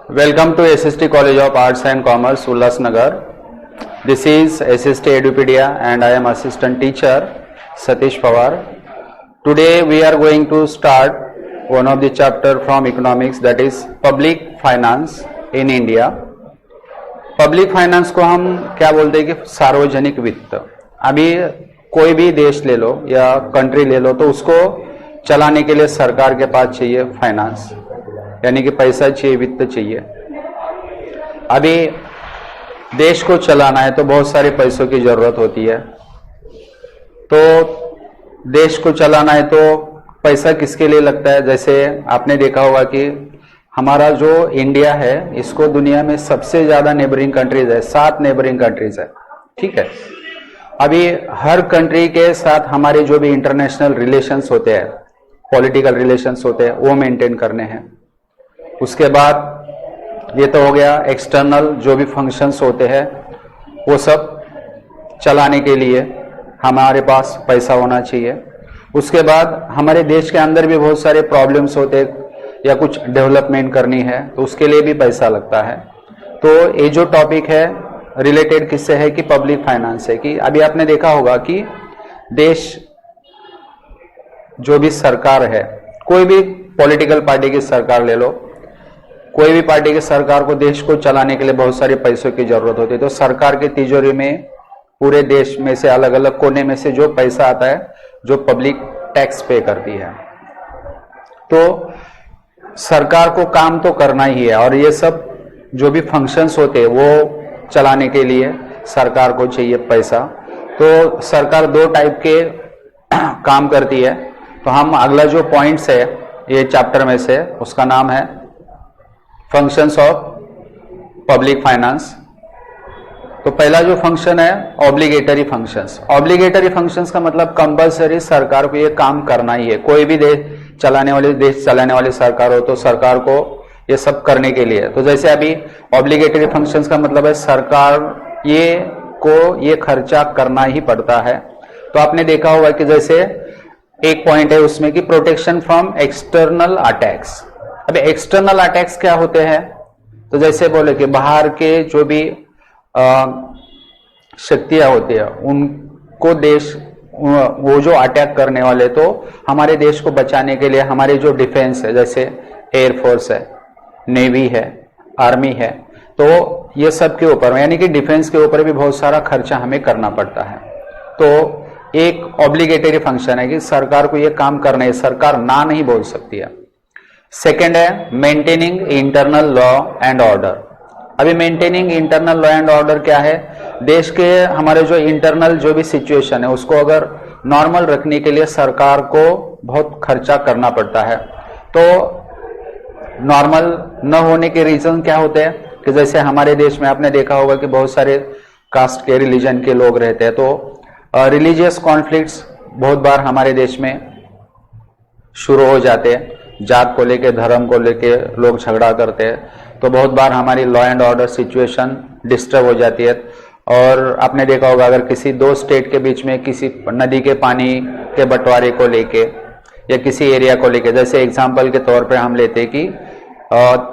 Welcome to SST College of Arts and Commerce, Ulhasnagar. This is SST Edupedia and I am assistant teacher Satish Pawar. Today we are going to start one of the chapter from economics, that is public finance in India. Public finance को हम क्या बोलते हैं कि सार्वजनिक वित्त। अभी कोई भी देश ले लो या कंट्री ले लो तो उसको चलाने के लिए सरकार के पास चाहिए फाइनेंस, यानी कि पैसा चाहिए, वित्त चाहिए। अभी देश को चलाना है तो बहुत सारे पैसों की जरूरत होती है। तो देश को चलाना है तो पैसा किसके लिए लगता है? जैसे आपने देखा होगा कि हमारा जो इंडिया है इसको दुनिया में सबसे ज्यादा नेबरिंग कंट्रीज है, 7 नेबरिंग कंट्रीज है, ठीक है। अभी हर कंट्री के साथ हमारे जो भी इंटरनेशनल रिलेशंस होते हैं, पॉलिटिकल रिलेशंस होते हैं, वो मेंटेन करने हैं। उसके बाद ये तो हो गया एक्सटर्नल जो भी फंक्शंस होते हैं, वो सब चलाने के लिए हमारे पास पैसा होना चाहिए। उसके बाद हमारे देश के अंदर भी बहुत सारे प्रॉब्लम्स होते हैं या कुछ डेवलपमेंट करनी है तो उसके लिए भी पैसा लगता है। तो ये जो टॉपिक है रिलेटेड किससे है कि पब्लिक फाइनेंस है। कि अभी आपने देखा होगा कि देश जो भी सरकार है, कोई भी पॉलिटिकल पार्टी की सरकार ले लो, कोई भी पार्टी की सरकार को देश को चलाने के लिए बहुत सारे पैसों की जरूरत होती है। तो सरकार की तिजोरी में पूरे देश में से अलग अलग कोने में से जो पैसा आता है, जो पब्लिक टैक्स पे करती है, तो सरकार को काम तो करना ही है और ये सब जो भी फंक्शंस होते हैं वो चलाने के लिए सरकार को चाहिए पैसा। तो सरकार 2 टाइप के काम करती है। तो हम अगला जो पॉइंट्स है ये चैप्टर में से, उसका नाम है फंक्शंस ऑफ पब्लिक फाइनेंस। तो पहला जो फंक्शन है ऑब्लिगेटरी फंक्शंस। ऑब्लिगेटरी फंक्शंस का मतलब कंपलसरी सरकार को ये काम करना ही है। कोई भी देश चलाने वाली सरकार हो तो सरकार को ये सब करने के लिए। तो जैसे अभी ऑब्लिगेटरी फंक्शंस का मतलब है सरकार ये खर्चा करना ही पड़ता है। तो आपने देखा होगा कि जैसे एक पॉइंट है उसमें कि प्रोटेक्शन फ्रॉम एक्सटर्नल अटैक्स। अभी एक्सटर्नल अटैक्स क्या होते हैं? तो जैसे बोले कि बाहर के जो भी शक्तियां होती है उनको देश वो जो अटैक करने वाले, तो हमारे देश को बचाने के लिए हमारे जो डिफेंस है, जैसे एयरफोर्स है, नेवी है, आर्मी है, तो ये सब के ऊपर यानी कि डिफेंस के ऊपर भी बहुत सारा खर्चा हमें करना पड़ता है। तो एक ऑब्लिगेटरी फंक्शन है कि सरकार को ये काम करना है, सरकार ना नहीं बोल सकती है। सेकेंड है maintaining internal law and order. अभी maintaining internal law and order क्या है? देश के हमारे जो इंटरनल जो भी सिचुएशन है उसको अगर नॉर्मल रखने के लिए सरकार को बहुत खर्चा करना पड़ता है। तो नॉर्मल न होने के रीजन क्या होते हैं कि जैसे हमारे देश में आपने देखा होगा कि बहुत सारे कास्ट के, रिलीजन के लोग रहते हैं। तो रिलीजियस कॉन्फ्लिक्ट्स बहुत बार हमारे देश में शुरू हो जाते हैं। जात को लेके, धर्म को लेके लोग झगड़ा करते हैं, तो बहुत बार हमारी law and order situation disturb हो जाती है। और आपने देखा होगा अगर किसी 2 स्टेट के बीच में किसी नदी के पानी के बंटवारे को लेके या किसी एरिया को लेके, जैसे एग्जांपल के तौर पे हम लेते हैं कि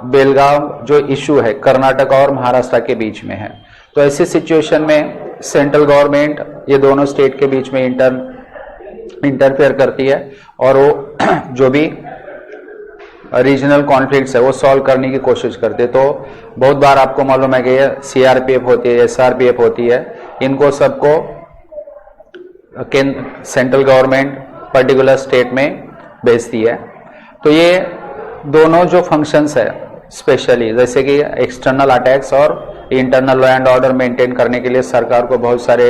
बेलगांव जो इशू है कर्नाटक और महाराष्ट्र के बीच में है, तो ऐसी सिचुएशन में सेंट्रल गवर्नमेंट ये दोनों स्टेट के बीच में इंटरफेयर करती है और वो जो भी रीजनल कॉन्फ्लिक्ट्स है वो सॉल्व करने की कोशिश करते हैं। तो बहुत बार आपको मालूम है कि ये सीआरपीएफ होती है, एसआरपीएफ होती है, इनको सबको सेंट्रल गवर्नमेंट पर्टिकुलर स्टेट में भेजती है। तो ये दोनों जो फंक्शंस है स्पेशली, जैसे कि एक्सटर्नल अटैक्स और internal law and order maintain करने के लिए सरकार को बहुत सारे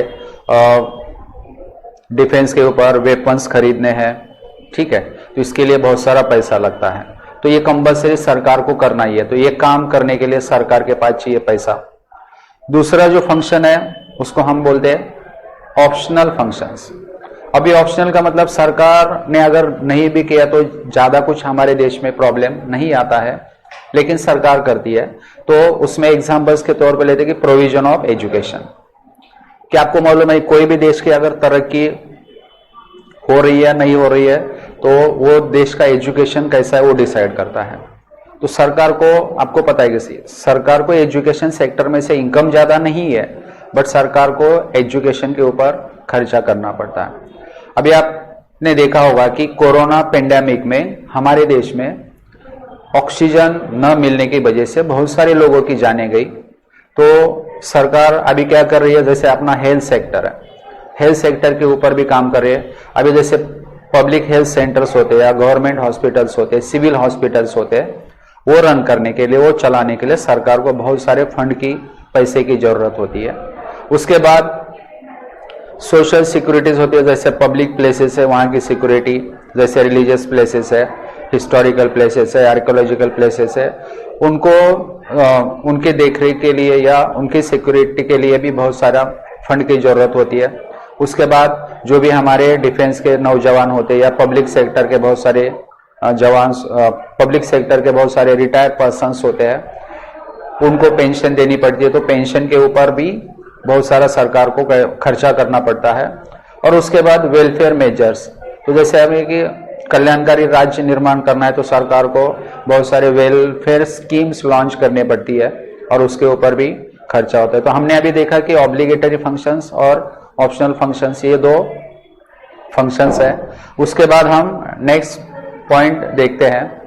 डिफेंस के ऊपर वेपन्स खरीदने हैं, ठीक है। तो इसके लिए बहुत सारा पैसा लगता है। तो ये कंपल्सरी सरकार को करना ही है। तो ये काम करने के लिए सरकार के पास चाहिए पैसा। दूसरा जो फंक्शन है उसको हम बोलते हैं ऑप्शनल फंक्शंस। अभी ऑप्शनल का मतलब सरकार ने अगर नहीं भी किया तो ज्यादा कुछ हमारे देश में प्रॉब्लम नहीं आता है, लेकिन सरकार करती है। तो उसमें एग्जांपल्स के तौर पर लेते हैं कि प्रोविजन ऑफ एजुकेशन। क्या आपको मालूम है कोई भी देश की अगर तरक्की हो रही है नहीं हो रही है तो वो देश का एजुकेशन कैसा है वो डिसाइड करता है। तो सरकार को, आपको पता है कि सरकार को एजुकेशन सेक्टर में से इनकम ज्यादा नहीं है, बट सरकार को एजुकेशन के ऊपर खर्चा करना पड़ता है। अभी आपने देखा होगा कि कोरोना पेंडेमिक में हमारे देश में ऑक्सीजन न मिलने की वजह से बहुत सारे लोगों की जानें गई। तो सरकार अभी क्या कर रही है, जैसे अपना हेल्थ सेक्टर है, हेल्थ सेक्टर के ऊपर भी काम कर रही है। अभी जैसे पब्लिक हेल्थ सेंटर्स होते हैं या गवर्नमेंट हॉस्पिटल्स होते हैं, सिविल हॉस्पिटल्स होते हैं, वो रन करने के लिए, वो चलाने के लिए सरकार को बहुत सारे फंड की, पैसे की जरूरत होती है। उसके बाद सोशल सिक्योरिटीज होती है, जैसे पब्लिक प्लेसेस है वहाँ की सिक्योरिटी, जैसे रिलीजियस प्लेसेस है, हिस्टोरिकल प्लेसेस है, आर्कियोलॉजिकल प्लेसेस है, उनको उनके देखरेख के लिए या उनकी सिक्योरिटी के लिए भी बहुत सारा फंड की जरूरत होती है। उसके बाद जो भी हमारे डिफेंस के नौजवान होते हैं या पब्लिक सेक्टर के बहुत सारे जवान, पब्लिक सेक्टर के बहुत सारे रिटायर्ड पर्सन्स होते हैं, उनको पेंशन देनी पड़ती है। तो पेंशन के ऊपर भी बहुत सारा सरकार को खर्चा करना पड़ता है। और उसके बाद वेलफेयर मेजर्स, तो जैसे हमें कि कल्याणकारी राज्य निर्माण करना है तो सरकार को बहुत सारे वेलफेयर स्कीम्स लॉन्च करनी पड़ती है और उसके ऊपर भी खर्चा होता है। तो हमने अभी देखा कि ऑब्लिगेटरी फंक्शंस और ऑप्शनल फंक्शंस, ये दो फंक्शंस है। उसके बाद हम नेक्स्ट पॉइंट देखते हैं,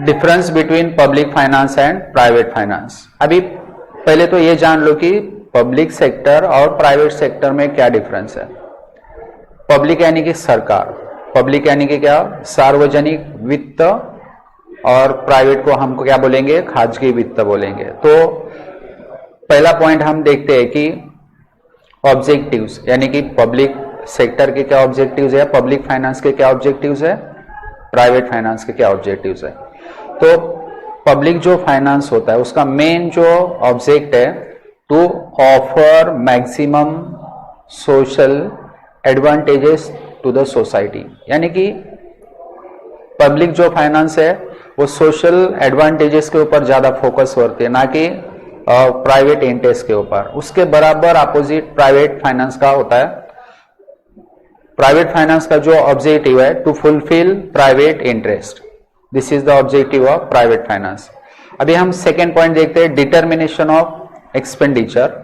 difference between public finance and private finance. अभी पहले तो ये जान लो कि पब्लिक सेक्टर और प्राइवेट सेक्टर में क्या डिफरेंस है। पब्लिक यानी कि सरकार, पब्लिक यानी कि क्या, सार्वजनिक वित्त, और प्राइवेट को हमको क्या बोलेंगे, खाजगी वित्त बोलेंगे। तो पहला पॉइंट हम देखते हैं कि ऑब्जेक्टिव्स, यानी कि पब्लिक सेक्टर के क्या ऑब्जेक्टिव्स है, पब्लिक फाइनेंस के क्या ऑब्जेक्टिव्स है, प्राइवेट फाइनेंस के क्या ऑब्जेक्टिव्स है। तो पब्लिक जो फाइनेंस होता है उसका मेन जो ऑब्जेक्ट है, to offer maximum social advantages to the society, यानी कि पब्लिक जो फाइनेंस है वो सोशल एडवांटेजेस के ऊपर ज्यादा फोकस करती है, ना कि प्राइवेट इंटरेस्ट के ऊपर। उसके बराबर अपोजिट प्राइवेट फाइनेंस का होता है। प्राइवेट फाइनेंस का जो ऑब्जेक्टिव है, to fulfil private interest, this is the objective of private finance. अभी हम सेकेंड पॉइंट देखते हैं, determination of expenditure.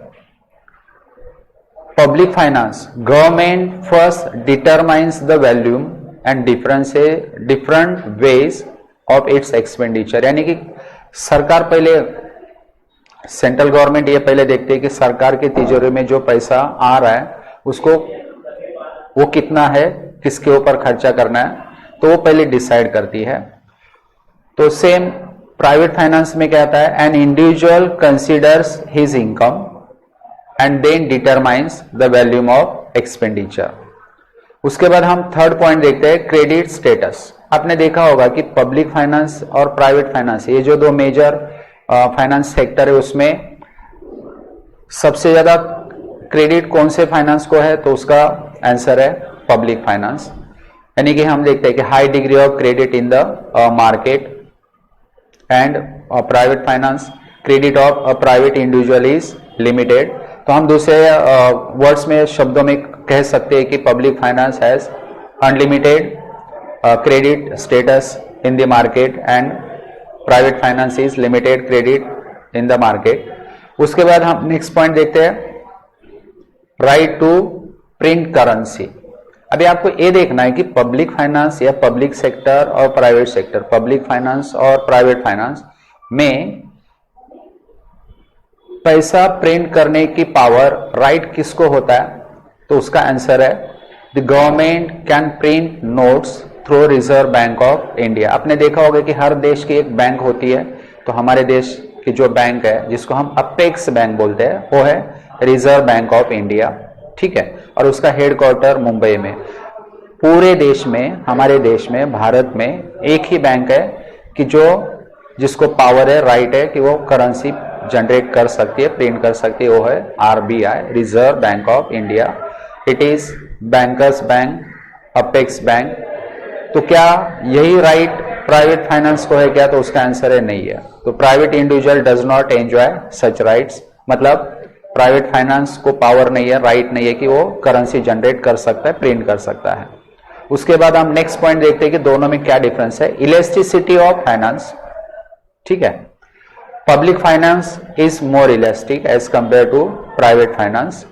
Public finance, government first determines the volume and different ways of its expenditure, यानी कि सरकार पहले, सेंट्रल गवर्नमेंट ये पहले देखते है कि सरकार की तिजोरी में जो पैसा आ रहा है उसको, वो कितना है, किसके ऊपर खर्चा करना है, तो वो पहले डिसाइड करती है। तो सेम प्राइवेट फाइनेंस में क्या आता है, an individual considers his income and then determines the volume of expenditure। उसके बाद हम थर्ड पॉइंट देखते हैं, क्रेडिट स्टेटस। आपने देखा होगा कि पब्लिक फाइनेंस और प्राइवेट फाइनेंस, ये जो दो मेजर फाइनेंस सेक्टर है, उसमें सबसे ज्यादा क्रेडिट कौन से फाइनेंस को है, तो उसका आंसर है पब्लिक फाइनेंस। यानी कि हम देखते हैं कि high degree of credit in the market, and private finance, credit of a private individual is limited. तो हम दूसरे वर्ड्स में, शब्दों में कह सकते हैं कि public finance has unlimited credit status in the market and private finance is limited credit in the market. उसके बाद हम नेक्स्ट पॉइंट देखते हैं, राइट टू प्रिंट करेंसी। अभी आपको ये देखना है कि पब्लिक फाइनेंस या पब्लिक सेक्टर और प्राइवेट सेक्टर, पब्लिक फाइनेंस और प्राइवेट फाइनेंस में पैसा प्रिंट करने की पावर, राइट किसको होता है, तो उसका आंसर है the government can print notes through reserve bank of India. आपने देखा होगा कि हर देश की एक बैंक होती है, तो हमारे देश की जो बैंक है जिसको हम अपेक्स बैंक बोलते हैं, वो है रिजर्व बैंक ऑफ इंडिया, ठीक है, और उसका हेडक्वार्टर मुंबई में। पूरे देश में, हमारे देश में, भारत में एक ही बैंक है कि जिसको पावर है, राइट है कि वो करेंसी जनरेट कर सकती है, प्रिंट कर सकती है, वो है RBI, reserve bank of India. It is bankers bank, apex bank. तो क्या यही राइट प्राइवेट फाइनेंस को है क्या, तो उसका आंसर है नहीं है। तो private individual does not enjoy such rights, मतलब प्राइवेट फाइनेंस को पावर नहीं है, राइट नहीं है कि वो करेंसी जनरेट कर सकता है, प्रिंट कर सकता है। उसके बाद हम नेक्स्ट पॉइंट देखते हैं कि दोनों में क्या डिफरेंस है। इलास्टिसिटी ऑफ फाइनेंस, ठीक है, public finance is more elastic as compare to private finance.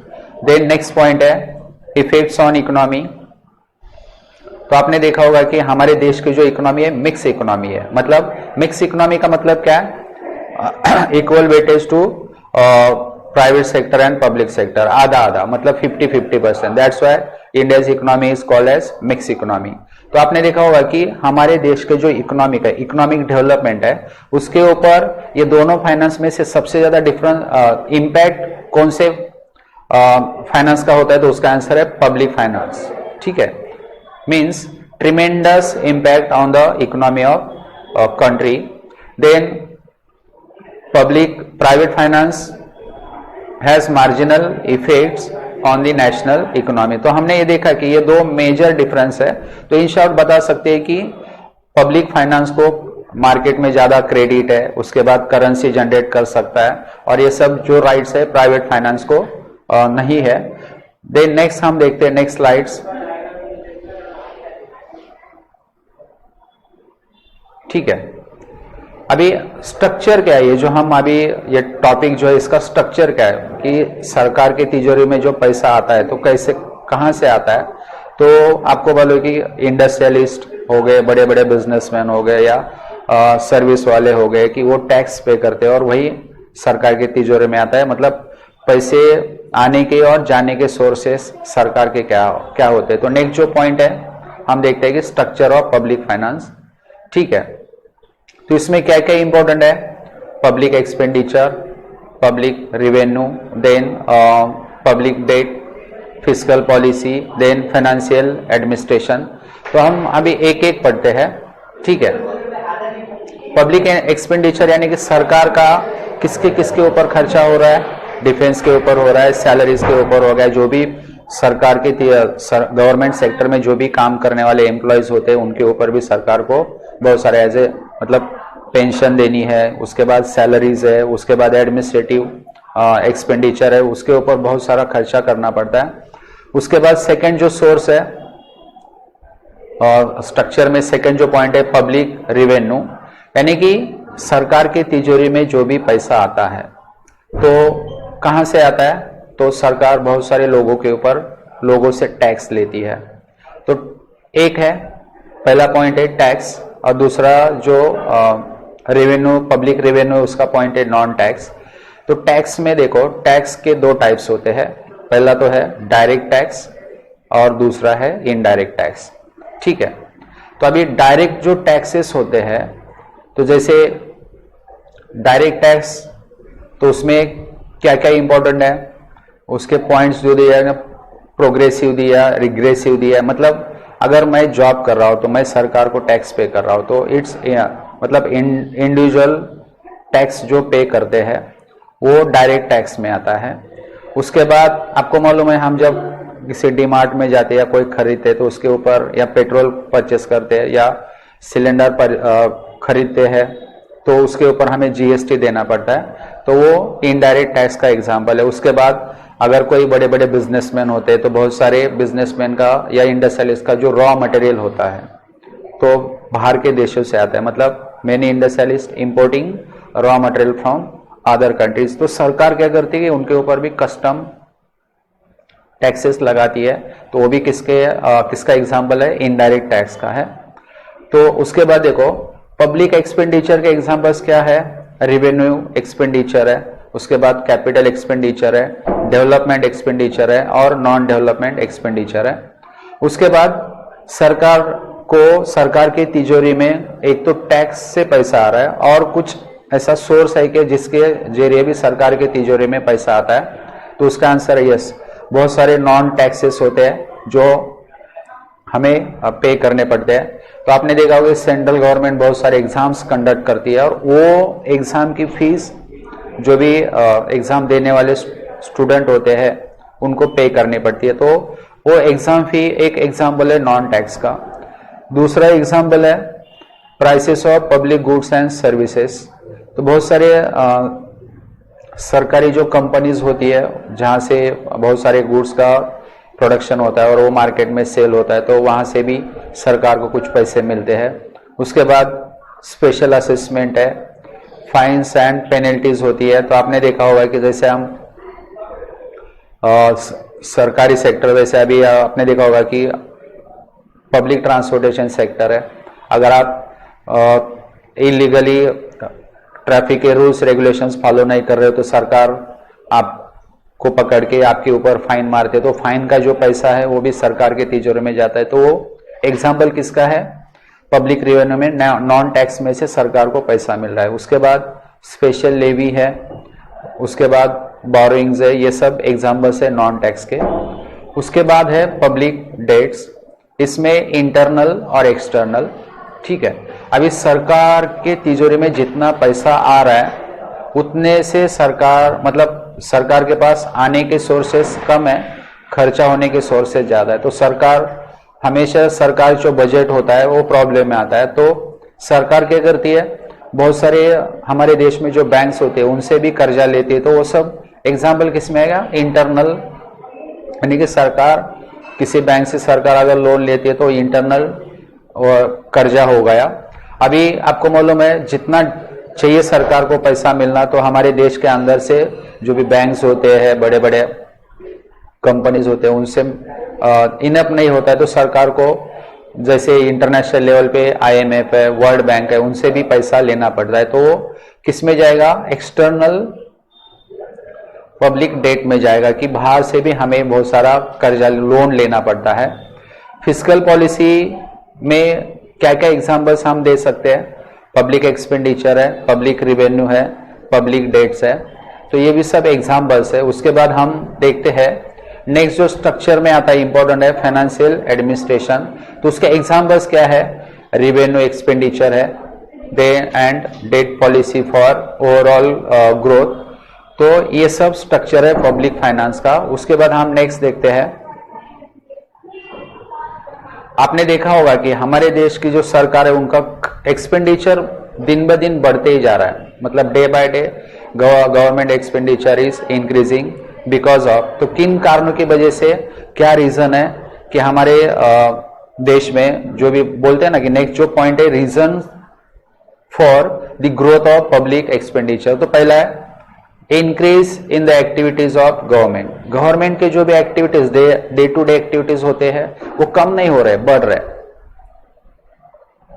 Then next point है इफेक्ट्स ऑन इकोनॉमी। तो आपने देखा होगा कि हमारे देश की जो इकोनॉमी है मिक्स इकोनॉमी है। मतलब मिक्स इकोनॉमी का मतलब क्या है, equal weightage to private sector and public sector, आधा आधा, मतलब 50-50%। That's why India's economy is called as mix economy. तो आपने देखा होगा कि हमारे देश के जो इकोनॉमिक है, इकोनॉमिक डेवलपमेंट है, उसके ऊपर ये दोनों फाइनेंस में से सबसे ज्यादा डिफरेंट इम्पैक्ट कौन से फाइनेंस का होता है, तो उसका आंसर है पब्लिक फाइनेंस, ठीक है। Means tremendous impact on the economy of country. Then private finance has marginal effects on the national economy. तो हमने ये देखा कि ये दो मेजर डिफरेंस है। तो इन शॉर्ट बता सकते हैं कि पब्लिक फाइनेंस को मार्केट में ज्यादा क्रेडिट है, उसके बाद करेंसी जनरेट कर सकता है, और ये सब जो राइट्स है प्राइवेट फाइनेंस को नहीं है। देन नेक्स्ट हम देखते हैं, नेक्स्ट स्लाइड्स, ठीक है। अभी स्ट्रक्चर क्या है, ये जो हम अभी ये टॉपिक जो है इसका स्ट्रक्चर क्या है कि सरकार की तिजोरी में जो पैसा आता है तो कैसे कहां से आता है। तो आपको बोलो कि इंडस्ट्रियलिस्ट हो गए, बड़े बड़े बिजनेसमैन हो गए, या सर्विस वाले हो गए, कि वो टैक्स पे करते हैं और वही सरकार की तिजोरी में आता है। मतलब पैसे आने के और जाने के सोर्सेस सरकार के क्या क्या होते हैं। तो नेक्स्ट जो पॉइंट है हम देखते हैं कि स्ट्रक्चर ऑफ पब्लिक फाइनेंस, ठीक है। तो इसमें क्या क्या इंपॉर्टेंट है, public expenditure, public revenue, then public debt, fiscal policy, then financial administration. तो हम अभी एक एक पढ़ते हैं, ठीक है। पब्लिक एक्सपेंडिचर यानी कि सरकार का किसके किसके ऊपर खर्चा हो रहा है, डिफेंस के ऊपर हो रहा है, सैलरीज के ऊपर हो गया, जो भी सरकार के गवर्नमेंट सेक्टर में जो भी काम करने वाले एम्प्लॉयज होते हैं उनके ऊपर भी सरकार को बहुत सारे एज ए मतलब पेंशन देनी है, उसके बाद सैलरीज है, उसके बाद एडमिनिस्ट्रेटिव एक्सपेंडिचर है, उसके ऊपर बहुत सारा खर्चा करना पड़ता है। उसके बाद सेकंड जो सोर्स है और स्ट्रक्चर में सेकंड जो पॉइंट है पब्लिक रिवेन्यू, यानी कि सरकार की तिजोरी में जो भी पैसा आता है तो कहां से आता है, तो सरकार बहुत सारे लोगों के ऊपर लोगों से टैक्स लेती है। तो एक है पहला पॉइंट है टैक्स, और दूसरा जो रेवेन्यू पब्लिक रेवेन्यू उसका पॉइंट है नॉन टैक्स। तो टैक्स में देखो टैक्स के दो टाइप्स होते हैं, पहला तो है डायरेक्ट टैक्स और दूसरा है इनडायरेक्ट टैक्स, ठीक है। तो अभी डायरेक्ट जो टैक्सेस होते हैं, तो जैसे डायरेक्ट टैक्स, तो उसमें क्या क्या इंपॉर्टेंट है, उसके पॉइंट्स जो दिया है, प्रोग्रेसिव दिया, रिग्रेसिव दिया। मतलब अगर मैं जॉब कर रहा हूं तो मैं सरकार को टैक्स पे कर रहा हूं, तो इट्स मतलब इंडिविजुअल टैक्स जो पे करते हैं वो डायरेक्ट टैक्स में आता है। उसके बाद आपको मालूम है हम जब किसी डीमार्ट में जाते हैं या कोई खरीदते हैं तो उसके ऊपर, या पेट्रोल परचेस करते हैं या सिलेंडर पर खरीदते हैं तो उसके ऊपर हमें जीएसटी देना पड़ता है, तो वो इनडायरेक्ट टैक्स का एग्जाम्पल है। उसके बाद अगर कोई बड़े बड़े बिजनेसमैन होते हैं तो बहुत सारे बिजनेसमैन का या इंडस्ट्रियलिस्ट का जो रॉ मटेरियल होता है तो बाहर के देशों से आता है, मतलब many industrialist importing raw material from other countries. तो सरकार क्या करती है, उनके ऊपर भी कस्टम टैक्सेस लगाती है, तो वो भी किसका एग्जाम्पल है, इनडायरेक्ट टैक्स का है। तो उसके बाद देखो पब्लिक एक्सपेंडिचर के एग्जाम्पल्स क्या है, रेवेन्यू एक्सपेंडिचर है, उसके बाद कैपिटल एक्सपेंडिचर है, डेवलपमेंट एक्सपेंडिचर है और नॉन डेवलपमेंट एक्सपेंडिचर है। उसके बाद सरकार की तिजोरी में एक तो टैक्स से पैसा आ रहा है और कुछ ऐसा सोर्स है कि जिसके जरिए भी सरकार की तिजोरी में पैसा आता है, तो उसका आंसर है यस। बहुत सारे नॉन टैक्सेस होते हैं जो हमें पे करने पड़ते हैं। तो आपने देखा होगा सेंट्रल गवर्नमेंट बहुत सारे एग्जाम्स कंडक्ट करती है और वो एग्जाम की फीस जो भी एग्जाम देने वाले स्टूडेंट होते हैं उनको पे करनी पड़ती है। तो वो एग्जाम फी एक एग्जाम्पल है नॉन टैक्स का। दूसरा एग्जाम्पल है prices of public goods and services. तो बहुत सारे सरकारी जो कंपनीज होती है जहां से बहुत सारे गुड्स का प्रोडक्शन होता है और वो मार्केट में सेल होता है, तो वहाँ से भी सरकार को कुछ पैसे मिलते हैं। उसके बाद स्पेशल असेसमेंट है, फाइन्स एंड पेनल्टीज होती है। तो आपने देखा होगा कि जैसे हम सरकारी सेक्टर, वैसे अभी आपने देखा होगा कि पब्लिक ट्रांसपोर्टेशन सेक्टर है, अगर आप इलीगली ट्रैफिक के रूल्स रेगुलेशंस फॉलो नहीं कर रहे हो तो सरकार आपको पकड़ के आपके ऊपर फाइन मारते, तो फाइन का जो पैसा है वो भी सरकार के तिजोरी में जाता है। तो वो एग्जाम्पल किसका है? पब्लिक रेवेन्यू में नॉन टैक्स में से सरकार को पैसा मिल रहा है। उसके बाद स्पेशल लेवी है, उसके बाद बोरोइंग्स है, ये सब एग्जाम्पल्स है नॉन टैक्स के। उसके बाद है पब्लिक डेट्स, इसमें इंटरनल और एक्सटर्नल, ठीक है। अभी सरकार के तिजोरी में जितना पैसा आ रहा है उतने से सरकार, मतलब सरकार के पास आने के सोर्सेस कम है, खर्चा होने के सोर्सेस ज्यादा है। तो सरकार हमेशा, सरकार जो बजट होता है वो प्रॉब्लम में आता है। तो सरकार क्या करती है, बहुत सारे हमारे देश में जो बैंक्स होते हैं उनसे भी कर्जा लेती है। तो वो सब एग्जाम्पल किस में आएगा? इंटरनल, यानी कि सरकार किसी बैंक से सरकार अगर लोन लेती है तो इंटरनल और कर्जा हो गया। अभी आपको मालूम है जितना चाहिए सरकार को पैसा मिलना, तो हमारे देश के अंदर से जो भी बैंक्स होते हैं, बड़े बड़े कंपनीज होते हैं, उनसे इनफ नहीं होता है। तो सरकार को जैसे इंटरनेशनल लेवल पे IMF है, वर्ल्ड बैंक है, उनसे भी पैसा लेना पड़ता है। तो वो किस में जाएगा? एक्सटर्नल पब्लिक डेट में जाएगा, कि बाहर से भी हमें बहुत सारा कर्जा लोन लेना पड़ता है। फिस्कल पॉलिसी में क्या क्या एग्जाम्पल्स हम दे सकते हैं? पब्लिक एक्सपेंडिचर है, पब्लिक रिवेन्यू है, पब्लिक डेट्स है, तो ये भी सब एग्जाम्पल्स है। उसके बाद हम देखते हैं नेक्स्ट जो स्ट्रक्चर में आता है, इंपॉर्टेंट है, फाइनेंशियल एडमिनिस्ट्रेशन। तो उसके एग्जाम्पल्स क्या है? रिवेन्यू एक्सपेंडिचर है, day and debt policy for overall growth. तो ये सब स्ट्रक्चर है पब्लिक फाइनेंस का। उसके बाद हम नेक्स्ट देखते हैं, आपने देखा होगा कि हमारे देश की जो सरकार है उनका एक्सपेंडिचर दिन ब दिन बढ़ते ही जा रहा है, मतलब day by day government expenditure is increasing because of. तो किन कारणों की वजह से, क्या रीजन है कि हमारे देश में, जो भी बोलते हैं ना कि नेक्स्ट जो पॉइंट है, reason for the growth of public expenditure. तो पहला है increase in the activities of government. Government के जो भी activities, day to day activities होते हैं, वो कम नहीं हो रहे, बढ़ रहे।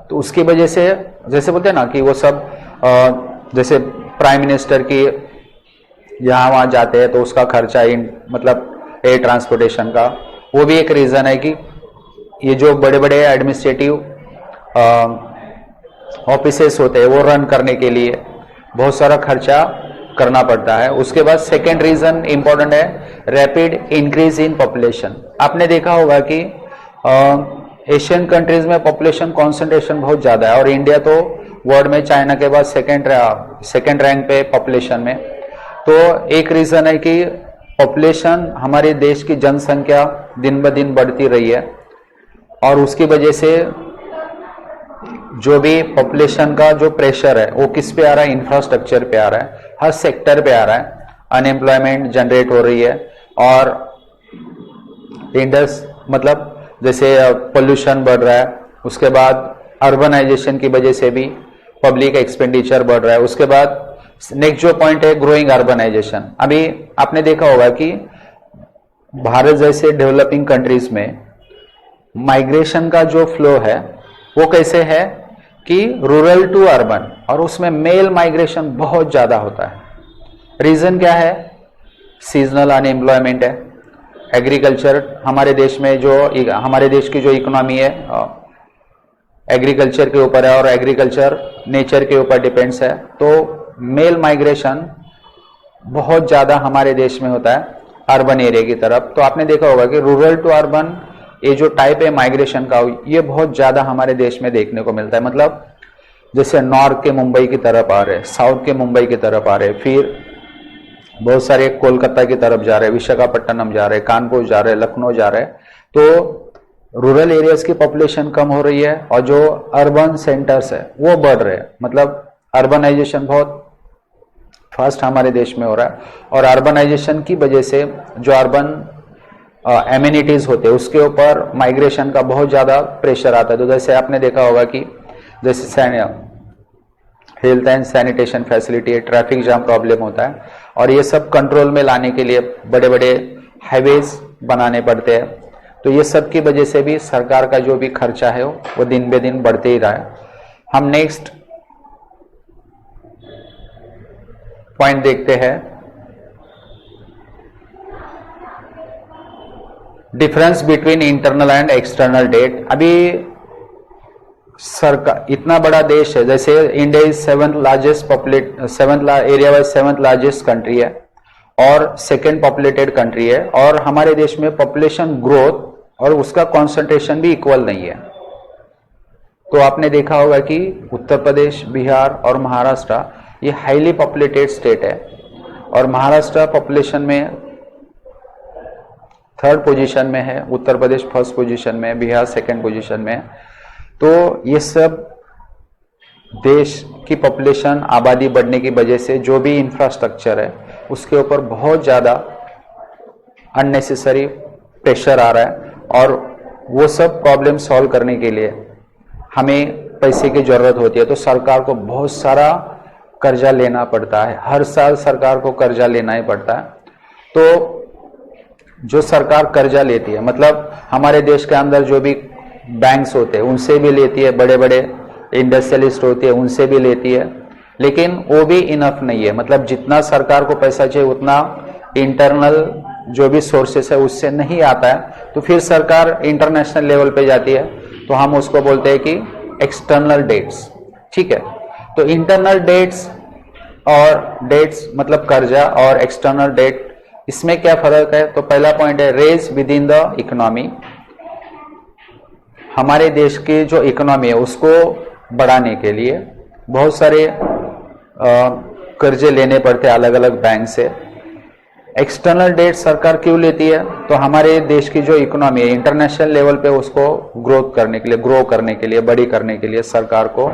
तो उसकी वजह से, जैसे बोलते हैं ना कि वो सब जैसे प्राइम मिनिस्टर की यहाँ वहां जाते हैं तो उसका खर्चा, मतलब एयर ट्रांसपोर्टेशन का, वो भी एक रीजन है कि ये जो बड़े बड़े एडमिनिस्ट्रेटिव ऑफिसेस होते हैं वो रन करने के लिए बहुत सारा खर्चा करना पड़ता है। उसके बाद सेकेंड रीजन इंपॉर्टेंट है, रैपिड इंक्रीज इन पॉपुलेशन। आपने देखा होगा कि एशियन कंट्रीज में पॉपुलेशन कॉन्सेंट्रेशन बहुत ज्यादा है, और इंडिया तो वर्ल्ड में चाइना के बाद सेकेंड रैंक पे पॉपुलेशन में। तो एक रीजन है कि पॉपुलेशन, हमारे देश की जनसंख्या दिन ब दिन बढ़ती रही है, और उसकी वजह से जो भी पॉपुलेशन का जो प्रेशर है वो किस पे आ रहा है? इंफ्रास्ट्रक्चर पे आ रहा है, हर सेक्टर पे आ रहा है। अनएम्प्लॉयमेंट जनरेट हो रही है, और मतलब जैसे पोल्यूशन बढ़ रहा है। उसके बाद अर्बनाइजेशन की वजह से भी पब्लिक एक्सपेंडिचर बढ़ रहा है। उसके बाद नेक्स्ट जो पॉइंट है, ग्रोइंग अर्बनाइजेशन। अभी आपने देखा होगा कि भारत जैसे डेवलपिंग कंट्रीज में माइग्रेशन का जो फ्लो है वो कैसे है कि रूरल टू अर्बन, और उसमें मेल माइग्रेशन बहुत ज्यादा होता है। रीजन क्या है? सीजनल अनएम्प्लॉयमेंट है, एग्रीकल्चर, हमारे देश में जो, हमारे देश की जो इकोनॉमी है एग्रीकल्चर के ऊपर है, और एग्रीकल्चर नेचर के ऊपर डिपेंड्स है। तो मेल माइग्रेशन बहुत ज्यादा हमारे देश में होता है अर्बन एरिया की तरफ। तो आपने देखा होगा कि रूरल टू अर्बन, ये जो टाइप है माइग्रेशन का, ये बहुत ज्यादा हमारे देश में देखने को मिलता है। मतलब जैसे नॉर्थ के मुंबई की तरफ आ रहे, साउथ के मुंबई की तरफ आ रहे, फिर बहुत सारे कोलकाता की तरफ जा रहे, विशाखापट्टनम जा रहे, कानपुर जा रहे, लखनऊ जा रहे। तो रूरल एरियाज की पॉपुलेशन कम हो रही है, और जो अर्बन सेंटर्स है वो बढ़ रहे हैं। मतलब अर्बनाइजेशन बहुत फास्ट हमारे देश में हो रहा है, और अर्बनाइजेशन की वजह से जो अर्बन एमिनिटीज होते हैं उसके ऊपर माइग्रेशन का बहुत ज़्यादा प्रेशर आता है। तो जैसे आपने देखा होगा कि जैसे हेल्थ एंड सैनिटेशन फैसिलिटी है, ट्रैफिक जाम प्रॉब्लम होता है, और ये सब कंट्रोल में लाने के लिए बड़े बड़े हाईवेज बनाने पड़ते हैं। तो ये सब की वजह से भी सरकार का जो भी खर्चा है वो दिन बे दिन बढ़ते ही रहा है। हम नेक्स्ट पॉइंट देखते हैं, difference between internal and external debt. अभी सरकार इतना बड़ा देश है, जैसे India is seventh area wise seventh largest country है और सेकेंड पॉपुलेटेड कंट्री है, और हमारे देश में पॉपुलेशन ग्रोथ और उसका कॉन्सेंट्रेशन भी इक्वल नहीं है। तो आपने देखा होगा कि उत्तर प्रदेश, बिहार और महाराष्ट्र ये हाईली पॉपुलेटेड स्टेट है, और महाराष्ट्र पॉपुलेशन में थर्ड पोजीशन में है, उत्तर प्रदेश फर्स्ट पोजीशन में, बिहार सेकेंड पोजीशन में। तो ये सब देश की पॉपुलेशन आबादी बढ़ने की वजह से जो भी इंफ्रास्ट्रक्चर है उसके ऊपर बहुत ज़्यादा अननेसेसरी प्रेशर आ रहा है, और वो सब प्रॉब्लम सॉल्व करने के लिए हमें पैसे की ज़रूरत होती है। तो सरकार को बहुत सारा कर्जा लेना पड़ता है, हर साल सरकार को कर्जा लेना ही पड़ता है। तो जो सरकार कर्जा लेती है, मतलब हमारे देश के अंदर जो भी बैंक्स होते हैं उनसे भी लेती है, बड़े बड़े इंडस्ट्रियलिस्ट होते हैं उनसे भी लेती है, लेकिन वो भी इनफ नहीं है। मतलब जितना सरकार को पैसा चाहिए उतना इंटरनल जो भी सोर्सेस है उससे नहीं आता है। तो फिर सरकार इंटरनेशनल लेवल पे जाती है, तो हम उसको बोलते हैं कि एक्सटर्नल डेट्स। ठीक है, तो इंटरनल डेट्स और डेट्स मतलब कर्जा और एक्सटर्नल डेट, इसमें क्या फर्क है? तो पहला पॉइंट है rise within the economy. हमारे देश की जो इकोनॉमी है उसको बढ़ाने के लिए बहुत सारे कर्जे लेने पड़ते हैं अलग अलग बैंक से। एक्सटर्नल डेट सरकार क्यों लेती है? तो हमारे देश की जो इकोनॉमी है इंटरनेशनल लेवल पे उसको ग्रोथ करने के लिए, ग्रो करने के लिए, बड़ी करने के लिए सरकार को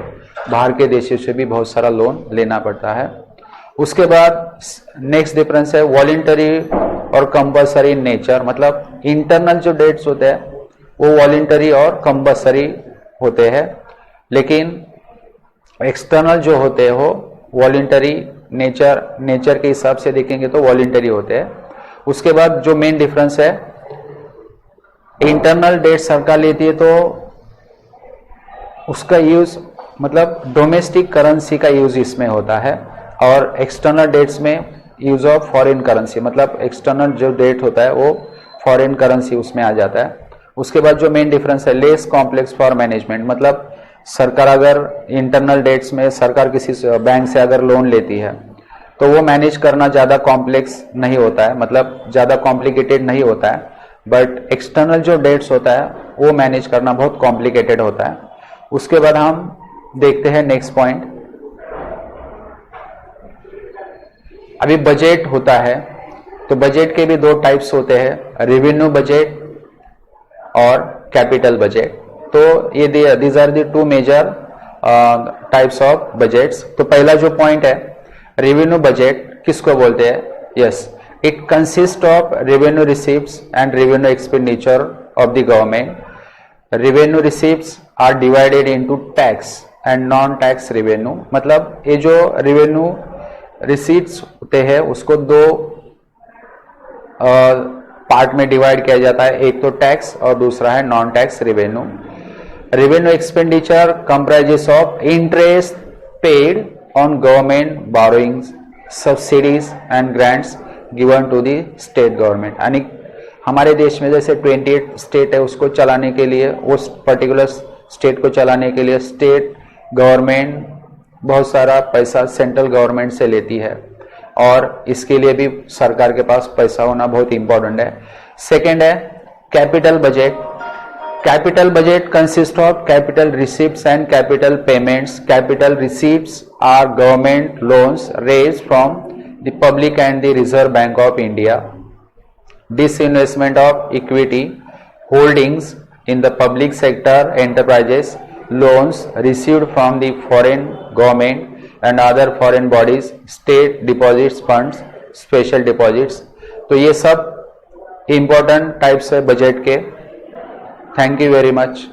बाहर के देशों से भी बहुत सारा लोन लेना पड़ता है। उसके बाद नेक्स्ट डिफरेंस है वॉलंटरी और कंपल्सरी इन नेचर। मतलब इंटरनल जो डेट्स होते हैं वो वॉलंटरी और कंपल्सरी होते हैं, लेकिन एक्सटर्नल जो होते हैं वो वॉलंटरी नेचर के हिसाब से देखेंगे तो वॉलंटरी होते हैं। उसके बाद जो मेन डिफरेंस है, इंटरनल डेट सरकार लेती है तो उसका यूज मतलब डोमेस्टिक करेंसी का यूज इसमें होता है, और एक्सटर्नल डेट्स में यूज ऑफ फॉरेन करेंसी, मतलब एक्सटर्नल जो डेट होता है वो फॉरेन करेंसी उसमें आ जाता है। उसके बाद जो मेन डिफरेंस है लेस कॉम्प्लेक्स फॉर मैनेजमेंट। मतलब सरकार अगर इंटरनल डेट्स में सरकार किसी बैंक से अगर लोन लेती है तो वो मैनेज करना ज़्यादा कॉम्प्लेक्स नहीं होता है, मतलब ज़्यादा कॉम्प्लिकेटेड नहीं होता है। बट एक्सटर्नल जो डेट्स होता है वो मैनेज करना बहुत कॉम्प्लिकेटेड होता है। उसके बाद हम देखते हैं नेक्स्ट पॉइंट, अभी बजट होता है तो बजट के भी दो टाइप्स होते हैं, रेवेन्यू बजट और कैपिटल बजट। तो ये these are the two major types of budgets. तो पहला जो पॉइंट है रेवेन्यू बजट किसको बोलते हैं? Yes, it consist of revenue receipts and revenue expenditure of the government. Revenue receipts are divided into tax and non tax revenue. मतलब ये जो रेवेन्यू रिसीट्स होते हैं उसको दो पार्ट में डिवाइड किया जाता है, एक तो टैक्स और दूसरा है non tax revenue. Revenue expenditure comprises of interest paid on government borrowings, subsidies and grants given to the state government. यानी हमारे देश में जैसे 28 स्टेट है, उसको चलाने के लिए, उस पर्टिकुलर स्टेट को चलाने के लिए स्टेट गवर्नमेंट बहुत सारा पैसा सेंट्रल गवर्नमेंट से लेती है, और इसके लिए भी सरकार के पास पैसा होना बहुत इंपॉर्टेंट है। सेकेंड है capital budget. Capital budget consist of capital receipts and capital payments. Capital receipts are government loans raised from the public and the reserve bank of India, disinvestment of equity holdings in the public sector enterprises, loans received from the foreign government and other foreign bodies, state deposits funds, special deposits। तो ये सब important types है budget के। Thank you very much.